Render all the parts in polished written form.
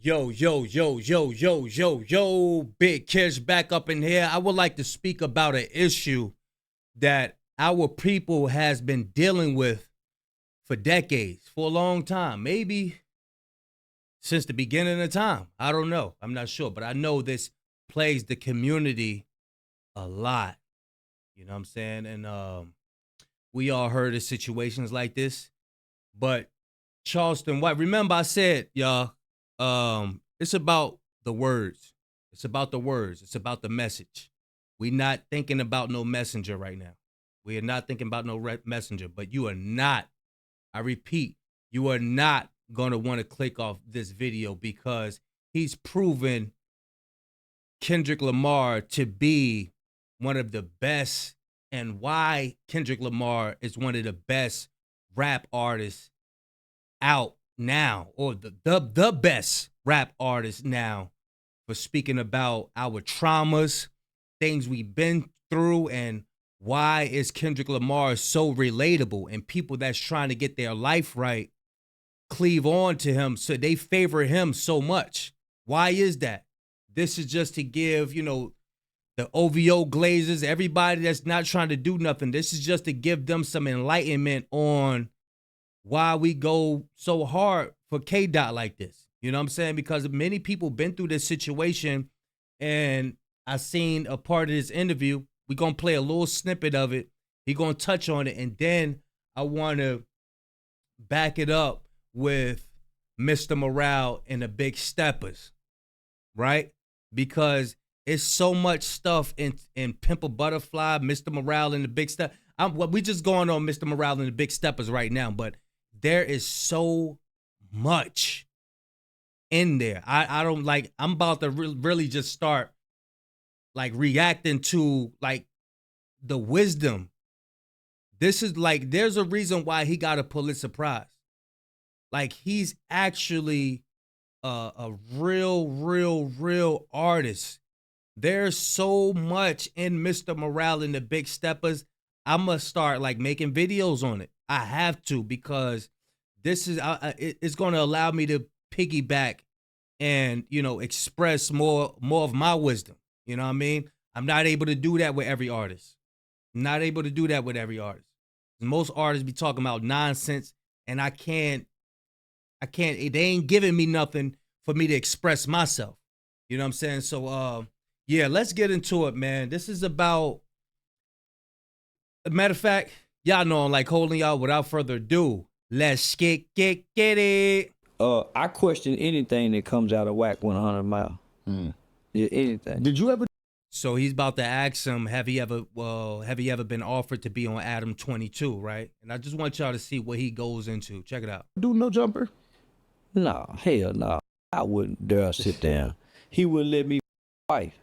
Yo, Big Kish back up in here. I would like to speak about an issue that our people has been dealing with for decades, for a long time, maybe since the beginning of time. I don't know. I'm not sure, but I know this plagues the community a lot. You know what I'm saying? And we all heard of situations like this, but Charleston White, remember I said, y'all, it's about the words. It's about the words. It's about the message. We not thinking about no messenger right now. We are not thinking about no messenger, but you are not, I repeat, you are not going to want to click off this video because he's proven Kendrick Lamar to be one of the best, and why Kendrick Lamar is one of the best rap artists out now, or the best rap artist now, for speaking about our traumas, things we've been through, and why is Kendrick Lamar so relatable, and people that's trying to get their life right cleave on to him, so they favor him so much. Why is that? This is just to give, the OVO glazers, everybody that's not trying to do nothing, this is just to give them some enlightenment on why we go so hard for K-Dot like this. You know what I'm saying? Because many people been through this situation, and I seen a part of this interview. We're going to play a little snippet of it. He going to touch on it, and then I want to back it up with Mr. Morale and the Big Steppers, right? Because it's so much stuff in Pimp a Butterfly, Mr. Morale and the Big Step. We just going on Mr. Morale and the Big Steppers right now, but there is so much in there. I don't like, I'm about to really just start like reacting to like the wisdom. This is like, there's a reason why he got a Pulitzer Prize. Like, he's actually a real artist. There's so much in Mr. Morale and the Big Steppers. I'm going to start like making videos on it. I have to, because this is, it's going to allow me to piggyback and, express more of my wisdom. You know what I mean? I'm not able to do that with every artist. I'm not able to do that with every artist. Most artists be talking about nonsense, and I can't, they ain't giving me nothing for me to express myself. You know what I'm saying? So, yeah, let's get into it, man. This is about, a matter of fact, y'all know I'm like holding y'all. Without further ado, let's get it. I question anything that comes out of whack 100 mile. Yeah, anything. Did you ever? So he's about to ask him, have he ever been offered to be on Adam 22, right? And I just want y'all to see what he goes into. Check it out. Do no jumper? No, hell no. I wouldn't dare sit down. He wouldn't let me wife.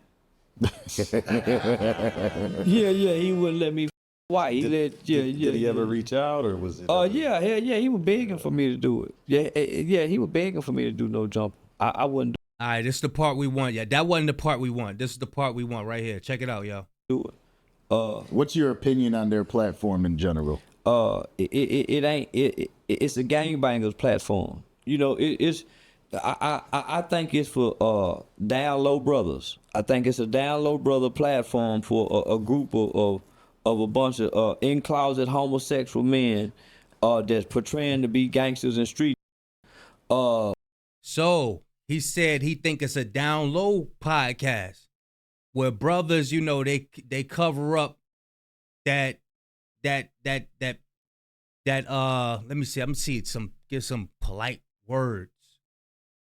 Yeah, he wouldn't let me wife. Did he ever reach out, or was it? Yeah, he was begging for me to do it. Yeah, he was begging for me to do no jumper. I wouldn't All right, this is the part we want. Yeah, that wasn't the part we want. This is the part we want right here. Check it out, y'all. do it. What's your opinion on their platform in general? It's a gangbangers platform. I think it's for down low brothers. I think it's a down low brother platform for a group of a bunch of in closet homosexual men that's portraying to be gangsters in street. So he said he think it's a down low podcast where brothers, they cover up that let me see. I'm gonna give some polite words.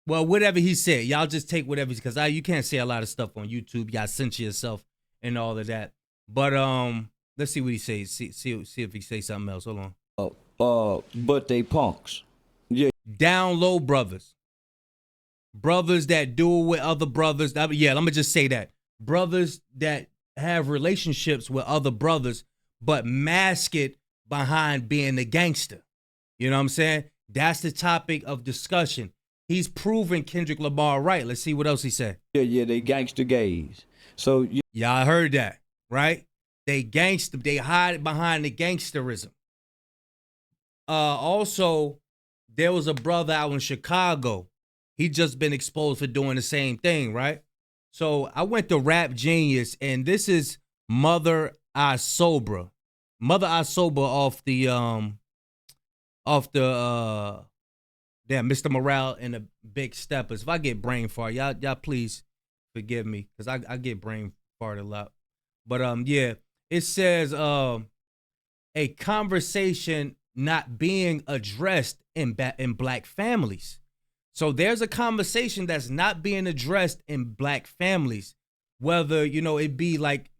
Well, whatever he said, y'all just take whatever, because you can't say a lot of stuff on YouTube. You gotta censor yourself and all of that. But let's see what he says. See if he say something else. Hold on. But they punks. Yeah. Down low brothers that do it with other brothers. Yeah, let me just say that. Brothers that have relationships with other brothers, but mask it behind being a gangster. You know what I'm saying? That's the topic of discussion. He's proven Kendrick Lamar right. Let's see what else he said. Yeah, they gangster gays. So y'all heard that, right? They hide behind the gangsterism. Also, there was a brother out in Chicago He just been exposed for doing the same thing, right? So I went to Rap Genius, and this is Mother I Sober. Mother I Sober off the damn Mr. Morale and the Big Steppers. If I get brain fart, y'all please forgive me, because I get brain fart a lot. But yeah, it says a conversation not being addressed in black families. So there's a conversation that's not being addressed in black families, whether, you know, it be like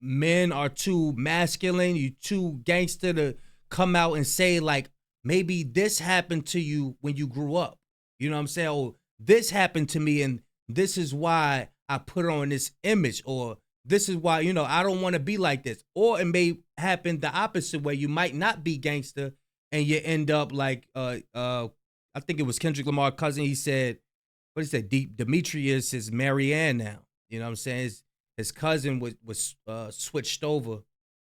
men are too masculine, you too gangster to come out and say, like, maybe this happened to you when you grew up. You know what I'm saying? Oh, this happened to me, and this is why I put on this image, or this is why, you know, I don't want to be like this. Or it may happen the opposite way. You might not be gangster, and you end up like I think it was Kendrick Lamar cousin. He said, what he said, Demetrius is Marianne now. You know what I'm saying? His cousin was switched over.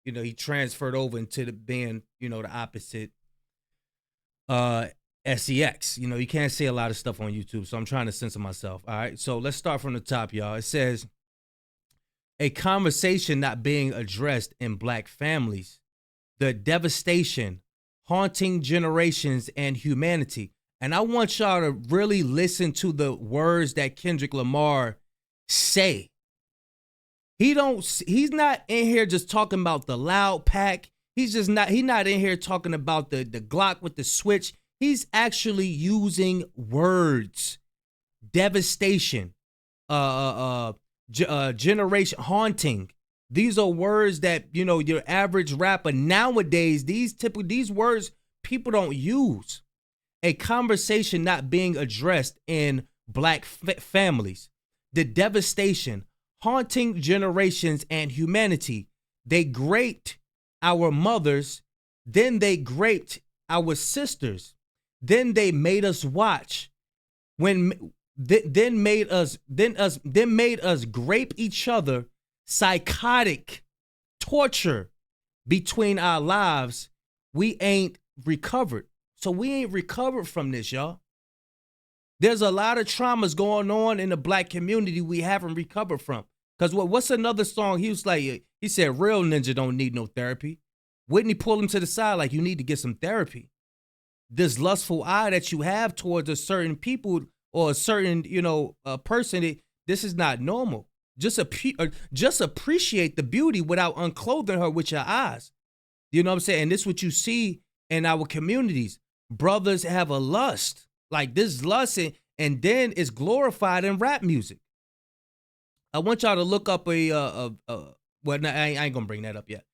You know, he transferred over into the being, you know, the opposite sex. You know, you can't say a lot of stuff on YouTube, so I'm trying to censor myself. All right, so let's start from the top, y'all. It says, a conversation not being addressed in black families, the devastation haunting generations and humanity. And I want y'all to really listen to the words that Kendrick Lamar say. He's not in here just talking about the loud pack. He's not in here talking about the Glock with the switch. He's actually using words. Devastation, generation, haunting. These are words that, you know, your average rapper nowadays, these words people don't use. A conversation not being addressed in black families. The devastation, haunting generations and humanity. They graped our mothers, then they graped our sisters, then they made us watch. Then made us grape each other. Psychotic torture between our lives. We ain't recovered. So we ain't recovered from this, y'all. There's a lot of traumas going on in the black community we haven't recovered from. Because what's another song? He was like, he said, real ninja don't need no therapy. Whitney pulled him to the side like, you need to get some therapy. This lustful eye that you have towards a certain people or a certain, you know, person, this is not normal. Just appreciate the beauty without unclothing her with your eyes. You know what I'm saying? And this is what you see in our communities. Brothers have a lust, like this lust, and then it's glorified in rap music. I want y'all to look up well, no, I ain't gonna bring that up yet.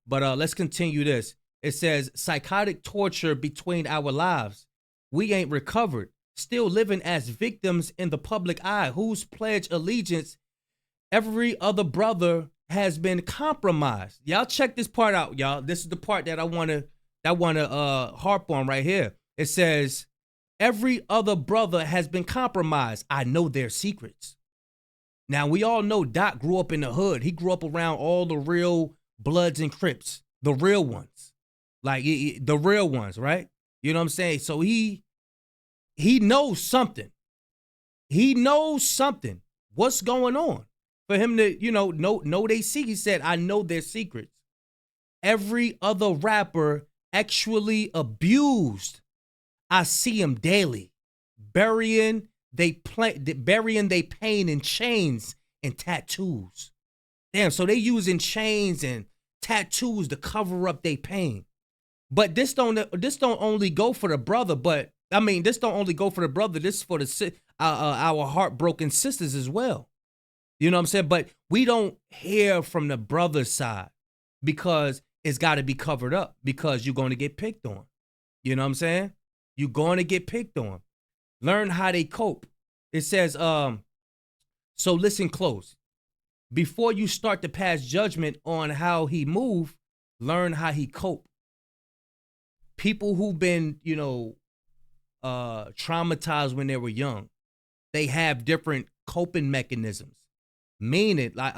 But let's continue this. It says, psychotic torture between our lives. We ain't recovered. Still living as victims in the public eye, whose pledge allegiance every other brother has been compromised. Y'all check this part out, y'all. This is the part that I wanna harp on right here. It says, every other brother has been compromised. I know their secrets. Now, we all know Doc grew up in the hood. He grew up around all the real Bloods and Crips, the real ones. Like, the real ones, right? You know what I'm saying? So he knows something. He knows something. What's going on? For him to, you know they see. He said, I know their secrets. Every other rapper actually abused. I see him daily, burying they pain in chains and tattoos. Damn, so they using chains and tattoos to cover up their pain. But this don't only go for the brother, but I mean, this don't only go for the brother. This is for our heartbroken sisters as well. You know what I'm saying? But we don't hear from the brother side because it's got to be covered up because you're going to get picked on. You know what I'm saying? You're going to get picked on. Learn how they cope. It says, so listen close. Before you start to pass judgment on how he moved, learn how he cope. People who've been, you know, traumatized when they were young, they have different coping mechanisms. Meaning, like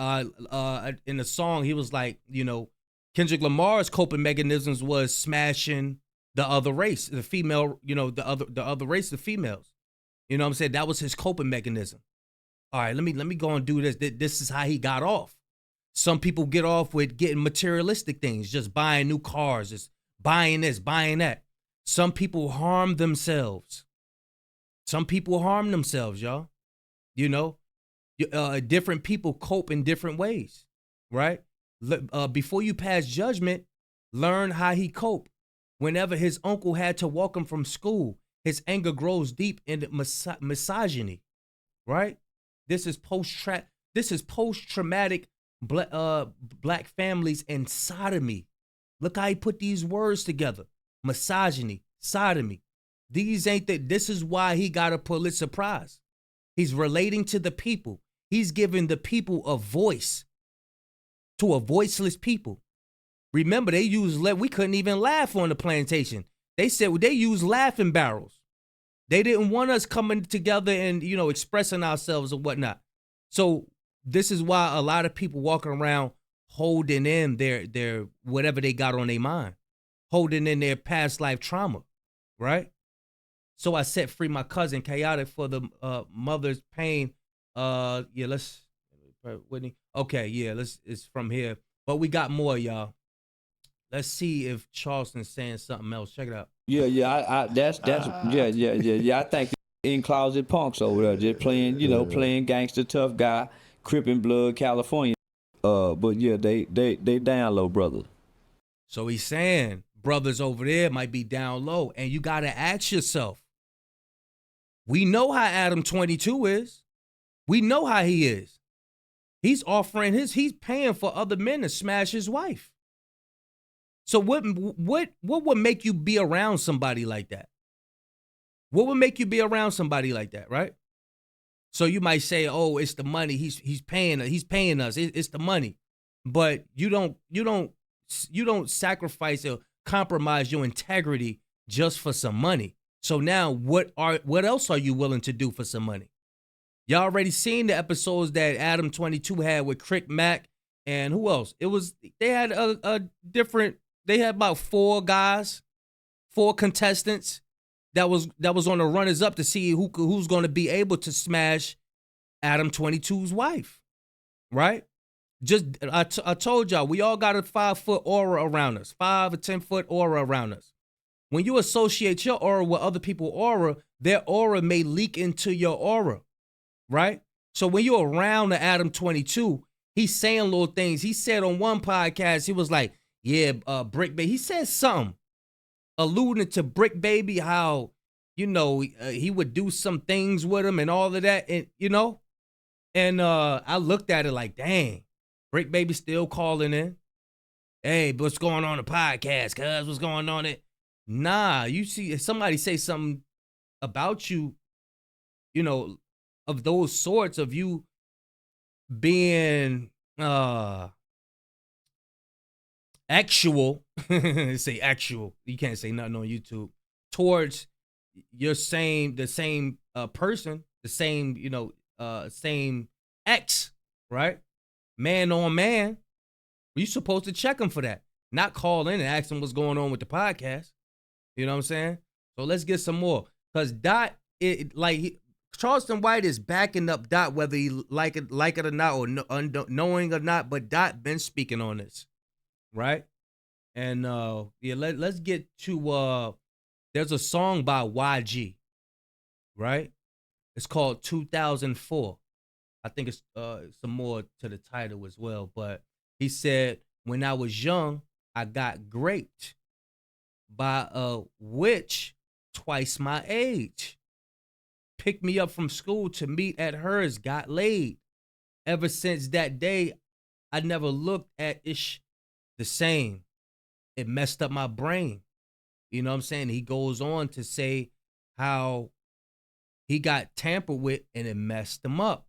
in the song, he was like, you know, Kendrick Lamar's coping mechanisms was smashing the other race, the female, you know, the other race, the females. You know what I'm saying? That was his coping mechanism. All right, let me go and do this. This is how he got off. Some people get off with getting materialistic things, just buying new cars, just buying this, buying that. Some people harm themselves. Some people harm themselves, y'all. You know, different people cope in different ways, right? Before you pass judgment, learn how he coped. Whenever his uncle had to walk him from school, his anger grows deep into misogyny, right? This is post-traumatic black families and sodomy. Look how he put these words together: misogyny, sodomy. This is why he got a Pulitzer Prize. He's relating to the people. He's giving the people a voice to a voiceless people. Remember, we couldn't even laugh on the plantation. They said they used laughing barrels. They didn't want us coming together and, expressing ourselves or whatnot. So this is why a lot of people walking around holding in their whatever they got on their mind, holding in their past life trauma, right? So I set free my cousin, chaotic for the mother's pain. Whitney. Okay, it's from here. But we got more, y'all. Let's see if Charleston's saying something else. Check it out. Yeah. That's I think in closet punks over there just playing, playing gangster tough guy, Crippin' Blood, California. But yeah, they down low, brother. So he's saying brothers over there might be down low, and you gotta ask yourself. We know how Adam 22 is. We know how he is. He's he's paying for other men to smash his wife. So what would make you be around somebody like that? What would make you be around somebody like that, right? So you might say, "Oh, it's the money. He's paying us. It's the money." But you don't sacrifice or compromise your integrity just for some money. So now what else are you willing to do for some money? Y'all already seen the episodes that Adam 22 had with Crick Mack and who else? They had they had about 4 contestants that was on the runners up to see who's going to be able to smash Adam 22's wife, right? I told y'all, we all got a 5-foot aura around us, 5 or 10-foot aura around us. When you associate your aura with other people's aura, their aura may leak into your aura, right? So when you're around the Adam 22, he's saying little things. He said on one podcast, he was like, Brick Baby. He said something alluding to Brick Baby, how, he would do some things with him and all of that, and I looked at it like, dang, Brick Baby still calling in. Hey, what's going on the podcast, cuz? What's going on it? Nah, you see, if somebody say something about you, of those sorts of you being actual, say actual, you can't say nothing on YouTube, towards the same person, the same, same ex, right? Man on man, you supposed to check him for that, not call in and ask him what's going on with the podcast. You know what I'm saying? So let's get some more. Because Dot, Charleston White is backing up Dot, whether he like it or not, or knowing or not, but Dot been speaking on this, right? And let's get to, there's a song by YG, right? It's called 2004. I think it's some more to the title as well, but he said, when I was young, I got raped by a witch twice my age. Picked me up from school to meet at hers, got laid. Ever since that day, I never looked at ish the same. It messed up my brain. You know what I'm saying? He goes on to say how he got tampered with and it messed him up.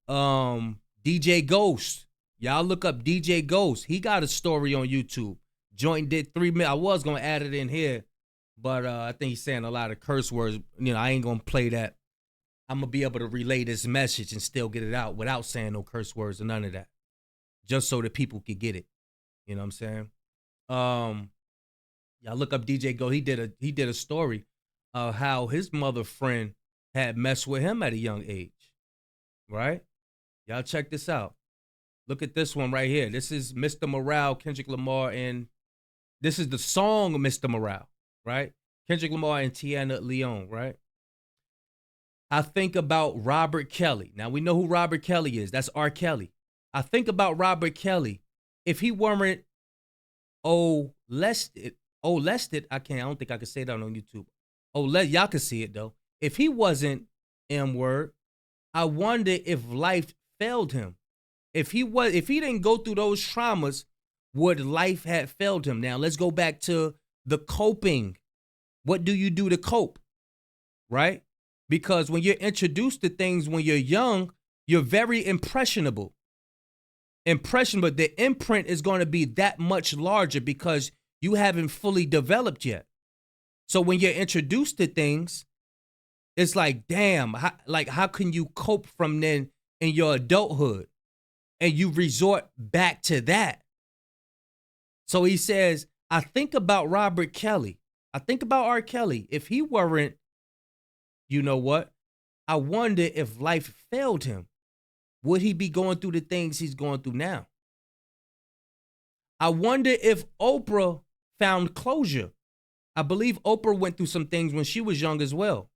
DJ Ghost. Y'all look up DJ Ghost. He got a story on YouTube. Joint did 3 minutes. I was going to add it in here, but I think he's saying a lot of curse words. I ain't going to play that. I'm going to be able to relay this message and still get it out without saying no curse words or none of that, just so that people could get it. You know what I'm saying? Y'all look up DJ Ghost. He did a story of how his mother friend had messed with him at a young age, right? Y'all check this out. Look at this one right here. This is Mr. Morale, Kendrick Lamar, and this is the song of Mr. Morale, right? Kendrick Lamar and Tiana Leon, right? I think about Robert Kelly. Now, we know who Robert Kelly is. That's R. Kelly. I think about Robert Kelly. If he weren't molested, I don't think I can say that on YouTube. Y'all can see it, though. If he wasn't M-word, I wonder if life failed him. If he didn't go through those traumas, would life have failed him? Now, let's go back to the coping. What do you do to cope, right? Because when you're introduced to things when you're young, you're very impressionable. The imprint is going to be that much larger because you haven't fully developed yet. So when you're introduced to things, it's like, damn, how can you cope from then in your adulthood? And you resort back to that. So he says, I think about Robert Kelly. I think about R. Kelly. If he weren't, you know what? I wonder if life failed him. Would he be going through the things he's going through now? I wonder if Oprah found closure. I believe Oprah went through some things when she was young as well.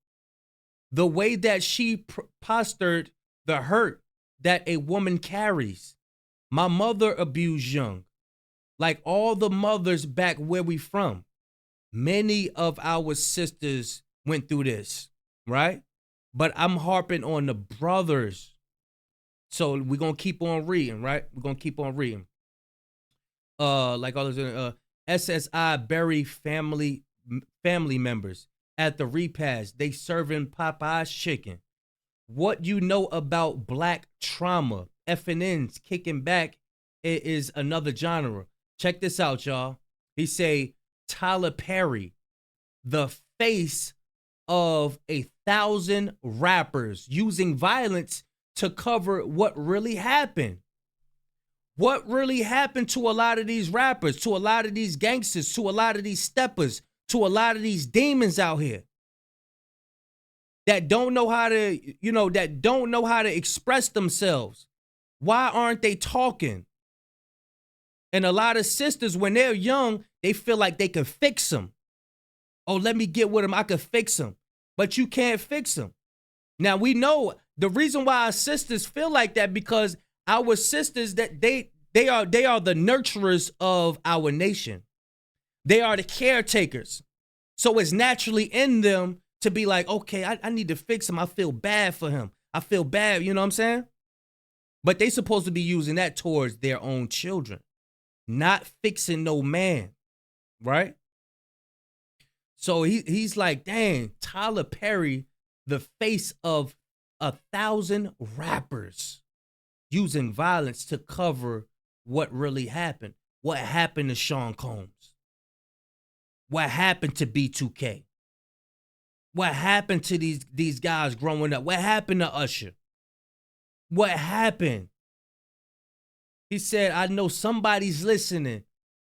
The way that she postured the hurt that a woman carries. My mother abused young. Like all the mothers back where we from. Many of our sisters went through this, right? But I'm harping on the brothers. So we're going to keep on reading, right? We're going to keep on reading. Like all those SSI bury family members at the repast. They serving Popeye's chicken. What you know about black trauma? FNN's kicking back is another genre. Check this out, y'all. He say Tyler Perry, the face of 1,000 rappers using violence to cover what really happened. What really happened to a lot of these rappers, to a lot of these gangsters, to a lot of these steppers, to a lot of these demons out here that don't know how to, express themselves. Why aren't they talking? And a lot of sisters, when they're young, they feel like they can fix them. Oh, let me get with them. I can fix them. But you can't fix them. Now, we know the reason why our sisters feel like that because our sisters, that they are the nurturers of our nation. They are the caretakers. So it's naturally in them to be like, okay, I need to fix him. I feel bad for him. I feel bad, you know what I'm saying? But they supposed to be using that towards their own children, not fixing no man, right? So he's like, dang, Tyler Perry, the face of 1,000 rappers using violence to cover what really happened. What happened to Sean Combs? What happened to B2K? What happened to these guys growing up? What happened to Usher? What happened? He said, I know somebody's listening.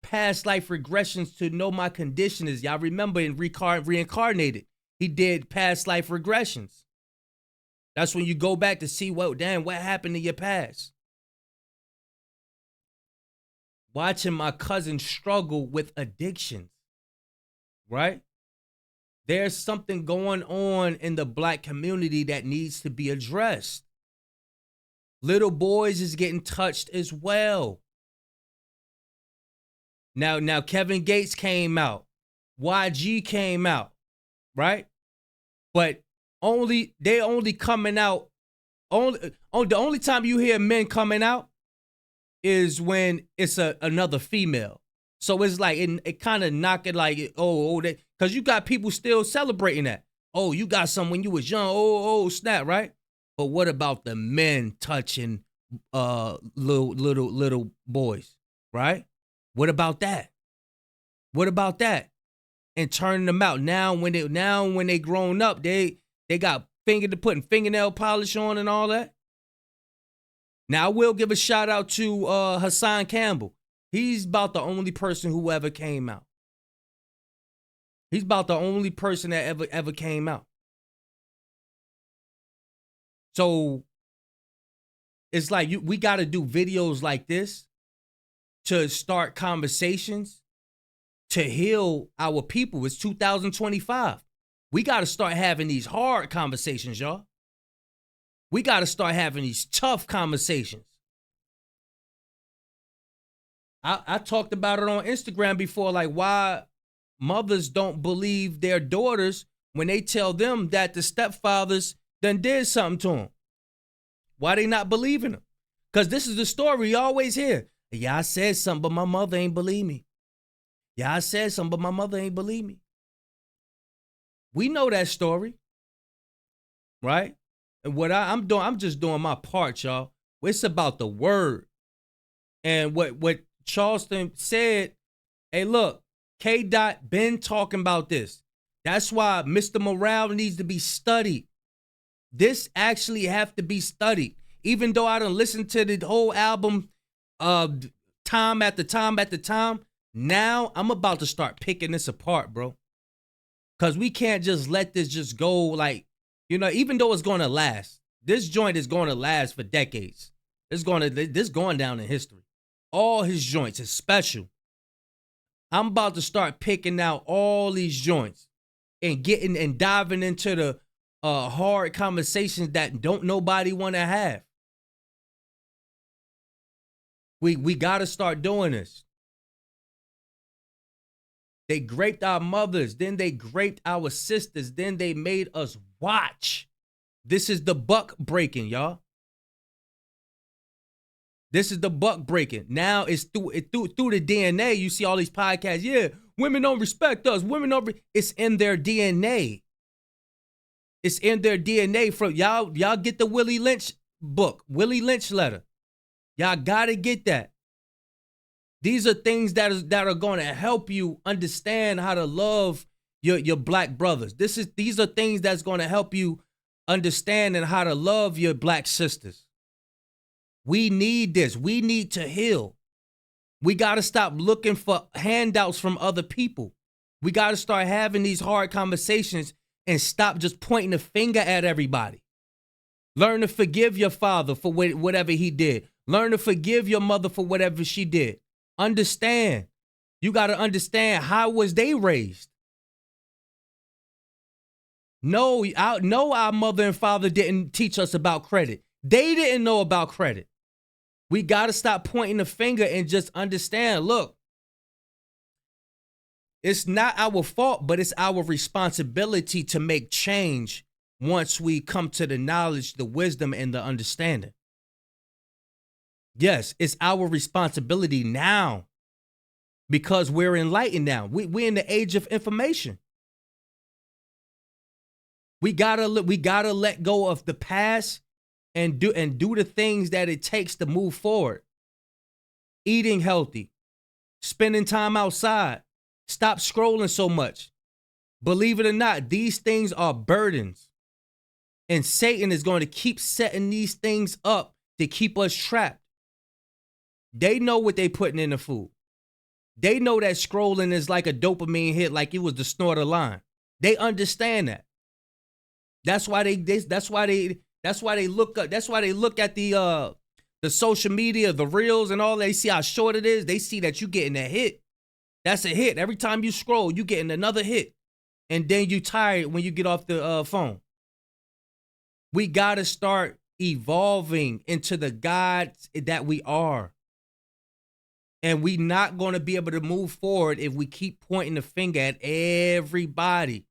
Past life regressions to know my condition is. Y'all remember in Reincarnated, he did past life regressions. That's when you go back to see what happened in your past. Watching my cousin struggle with addictions, right? There's something going on in the black community that needs to be addressed. Little boys is getting touched as well. Now Kevin Gates came out. YG came out, right? But they only coming out. The only time you hear men coming out is when it's another female. So it's like it kind of knock it like because you got people still celebrating that. Oh, you got some when you was young. Oh, snap, right? But what about the men touching little boys, right? What about that? What about that? And turning them out now when they grown up, they got putting fingernail polish on and all that. Now I will give a shout out to Hassan Campbell. He's about the only person who ever came out. He's about the only person that ever came out. So it's like we got to do videos like this to start conversations to heal our people. It's 2025. We got to start having these hard conversations, y'all. We got to start having these tough conversations. I talked about it on Instagram before, like why mothers don't believe their daughters when they tell them that the stepfathers done did something to them. Why they not believing them? Because this is the story you always hear. Yeah, I said something, but my mother ain't believe me. Yeah, I said something, but my mother ain't believe me. We know that story, right? And what I'm doing, I'm just doing my part, y'all. It's about the word. And what Charleston said, hey, look, K. Dot been talking about this. That's why Mr. Morale needs to be studied. This actually have to be studied. Even though I done listened to the whole album time after time, now I'm about to start picking this apart, bro. Because we can't just let this just go like, even though it's going to last. This joint is going to last for decades. This going down in history. All his joints is special. I'm about to start picking out all these joints and getting and diving into the hard conversations that don't nobody want to have. We got to start doing this. They raped our mothers, then they raped our sisters, then they made us watch. This is the buck breaking, y'all. This is the buck breaking. Now it's through the DNA. You see all these podcasts. Yeah, women don't respect us. Women don't. It's in their DNA. It's in their DNA. From y'all get the Willie Lynch book, Willie Lynch letter. Y'all gotta get that. These are things that are going to help you understand how to love your black brothers. These are things that's going to help you understand and how to love your black sisters. We need this. We need to heal. We got to stop looking for handouts from other people. We got to start having these hard conversations and stop just pointing the finger at everybody. Learn to forgive your father for whatever he did. Learn to forgive your mother for whatever she did. Understand. You got to understand, how was they raised? No, our mother and father didn't teach us about credit. They didn't know about credit. We got to stop pointing the finger and just understand, look, it's not our fault, but it's our responsibility to make change once we come to the knowledge, the wisdom, and the understanding. Yes, it's our responsibility now because we're enlightened now. We're in the age of information. We gotta let go of the past and do the things that it takes to move forward. Eating healthy, spending time outside, stop scrolling so much. Believe it or not, these things are burdens. And Satan is going to keep setting these things up to keep us trapped. They know what they putting in the food. They know that scrolling is like a dopamine hit, like it was the snort of line. They understand that. That's why they look at the social media, the reels and all. They see how short it is. They see that you getting a hit. That's a hit. Every time you scroll, you getting another hit. And then you tired when you get off the phone. We got to start evolving into the gods that we are. And we not going to be able to move forward if we keep pointing the finger at everybody.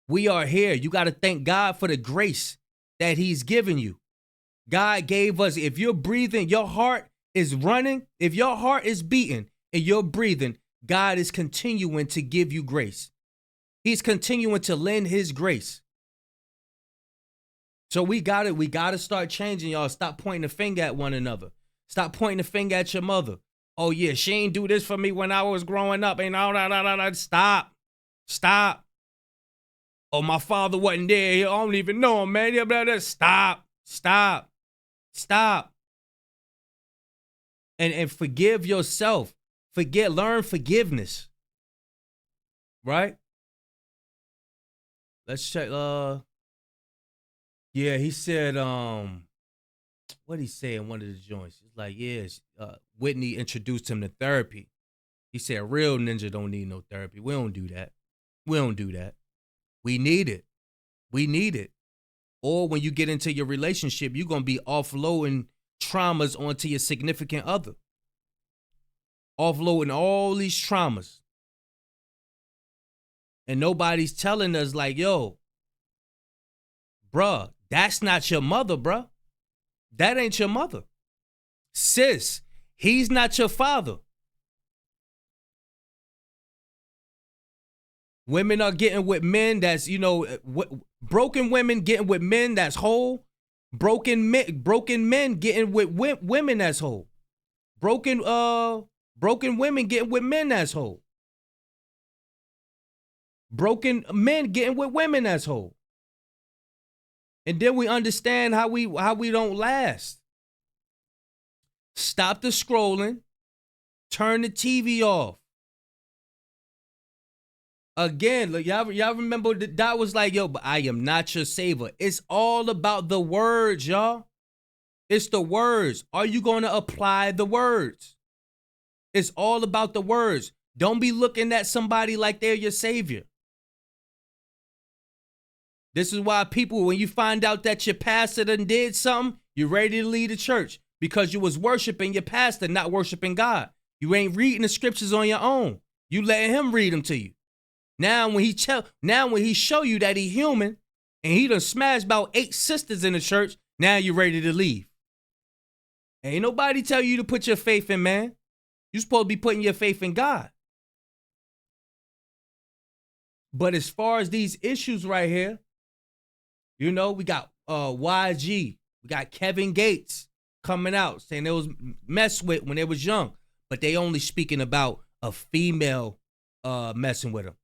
We are here. You got to thank God for the grace that he's given you. God gave us, if you're breathing, your heart is running, if your heart is beating and you're breathing, God is continuing to give you grace. He's continuing to lend his grace. So we got to start changing, y'all. Stop pointing the finger at one another. Stop pointing the finger at your mother. Oh, yeah, she ain't do this for me when I was growing up. And Stop. Oh, my father wasn't there. I don't even know him, man. Stop. And forgive yourself. Learn forgiveness. Right? Let's check. Yeah, he said, what he say in one of the joints? It's like, yes, Whitney introduced him to therapy. He said, real ninja don't need no therapy. We don't do that. We don't do that. We need it. We need it. Or when you get into your relationship, you're going to be offloading traumas onto your significant other. Offloading all these traumas. And nobody's telling us like, yo, bruh, that's not your mother, bruh. That ain't your mother. Sis, he's not your father. Women are getting with men that's, broken women getting with men that's whole. Broken men getting with women that's whole. Broken women getting with men that's whole. Broken men getting with women that's whole. And then we understand how we don't last. Stop the scrolling. Turn the TV off. Again, look, y'all remember that was like, yo, but I am not your savior. It's all about the words, y'all. It's the words. Are you going to apply the words? It's all about the words. Don't be looking at somebody like they're your savior. This is why people, when you find out that your pastor done did something, you're ready to leave the church because you was worshiping your pastor, not worshiping God. You ain't reading the scriptures on your own. You letting him read them to you. Now when he show you that he human and he done smashed about 8 sisters in the church, now you're ready to leave. Ain't nobody tell you to put your faith in man. You supposed to be putting your faith in God. But as far as these issues right here, we got YG, we got Kevin Gates coming out saying they was messed with when they was young, but they only speaking about a female messing with them.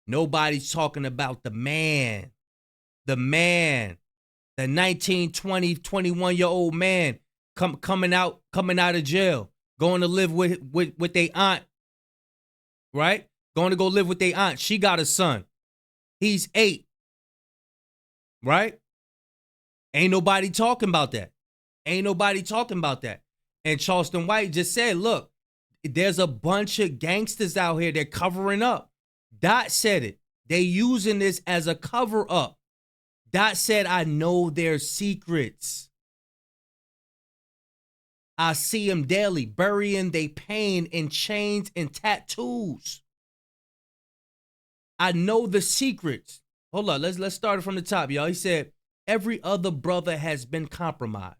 Nobody's talking about the man, the 19, 20, 21-year-old man coming out of jail, going to live with their aunt, right? Going to go live with their aunt. She got a son. He's 8, right? Ain't nobody talking about that. Ain't nobody talking about that. And Charleston White just said, look, there's a bunch of gangsters out here. They're covering up. Dot said it. They using this as a cover up. Dot said, I know their secrets. I see them daily burying their pain in chains and tattoos. I know the secrets. Hold on, let's start it from the top, y'all. He said, every other brother has been compromised.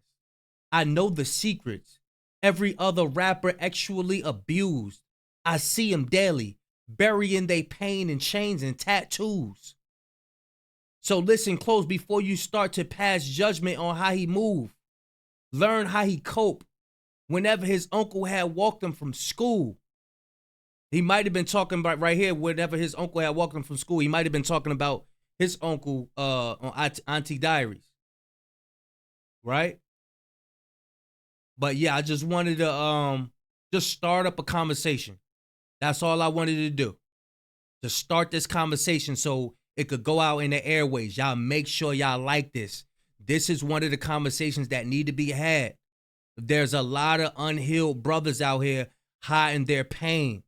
I know the secrets. Every other rapper actually abused. I see them daily, burying their pain in chains and tattoos. So listen close before you start to pass judgment on how he moved. Learn how he coped whenever his uncle had walked him from school. He might have been talking about right here, whenever his uncle had walked him from school, he might have been talking about his uncle on Auntie Diaries. Right? But yeah, I just wanted to just start up a conversation. That's all I wanted to do. To start this conversation so it could go out in the airways. Y'all make sure y'all like this. This is one of the conversations that need to be had. There's a lot of unhealed brothers out here hiding their pain.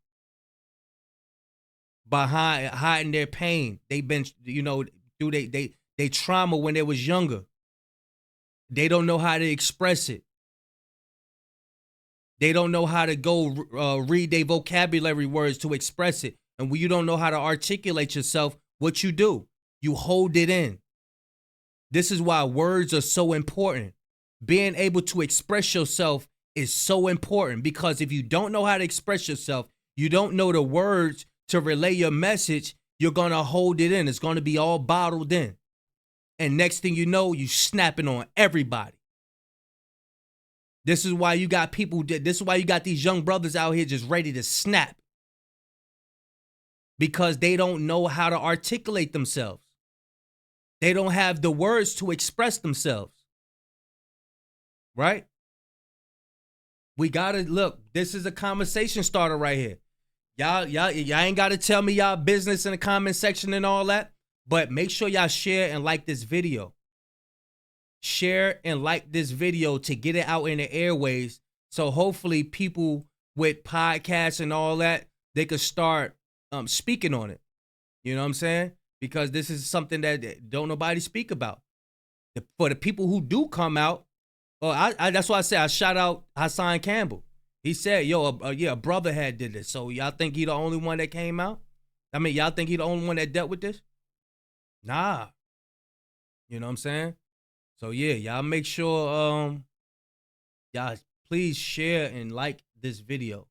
Hiding their pain. They've been, through they trauma when they was younger. They don't know how to express it. They don't know how to go read their vocabulary words to express it. And when you don't know how to articulate yourself, what you do? You hold it in. This is why words are so important. Being able to express yourself is so important, because if you don't know how to express yourself, you don't know the words to relay your message, you're going to hold it in. It's going to be all bottled in. And next thing you know, you snapping on everybody. This is why you got these young brothers out here just ready to snap. Because they don't know how to articulate themselves. They don't have the words to express themselves. Right? We gotta look. This is a conversation starter right here. Y'all ain't gotta tell me y'all business in the comment section and all that. But make sure y'all share and like this video. share and like this video to get it out in the airways. So hopefully people with podcasts and all that, they could start speaking on it. You know what I'm saying? Because this is something that don't nobody speak about. For the people who do come out, that's why I say I shout out Hassan Campbell. He said, yo, a brother had did this. So y'all think he the only one that came out? I mean, y'all think he the only one that dealt with this? Nah. You know what I'm saying? So yeah, y'all make sure y'all please share and like this video.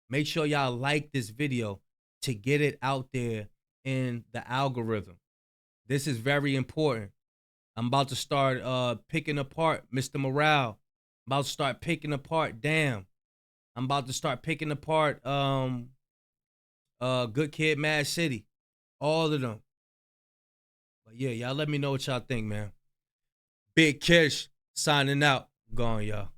Make sure y'all like this video to get it out there in the algorithm. This is very important. I'm about to start picking apart Mr. Morale. I'm about to start picking apart Damn. I'm about to start picking apart Good Kid, Mad City. All of them. But yeah, y'all let me know what y'all think, man. Big Kish signing out. Gone, y'all.